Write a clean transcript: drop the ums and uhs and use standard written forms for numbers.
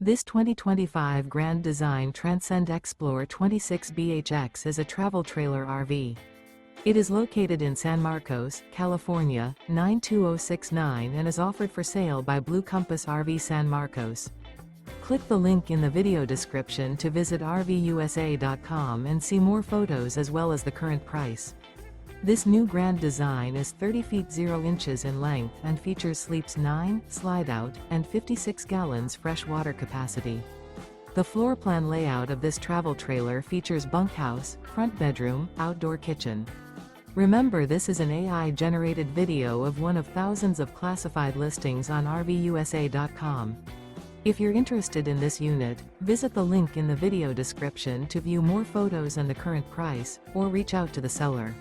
This 2025 Grand Design Transcend Xplor 26BHX is a travel trailer RV. It is located in San Marcos, California, 92069 and is offered for sale by Blue Compass RV San Marcos. Click the link in the video description to visit RVUSA.com and see more photos as well as the current price. This new Grand Design is 30 feet 0 inches in length and features sleeps 9, slide-out, and 56 gallons fresh water capacity. The floor plan layout of this travel trailer features bunkhouse, front bedroom, outdoor kitchen. Remember, this is an AI-generated video of one of thousands of classified listings on RVUSA.com. If you're interested in this unit, visit the link in the video description to view more photos and the current price, or reach out to the seller.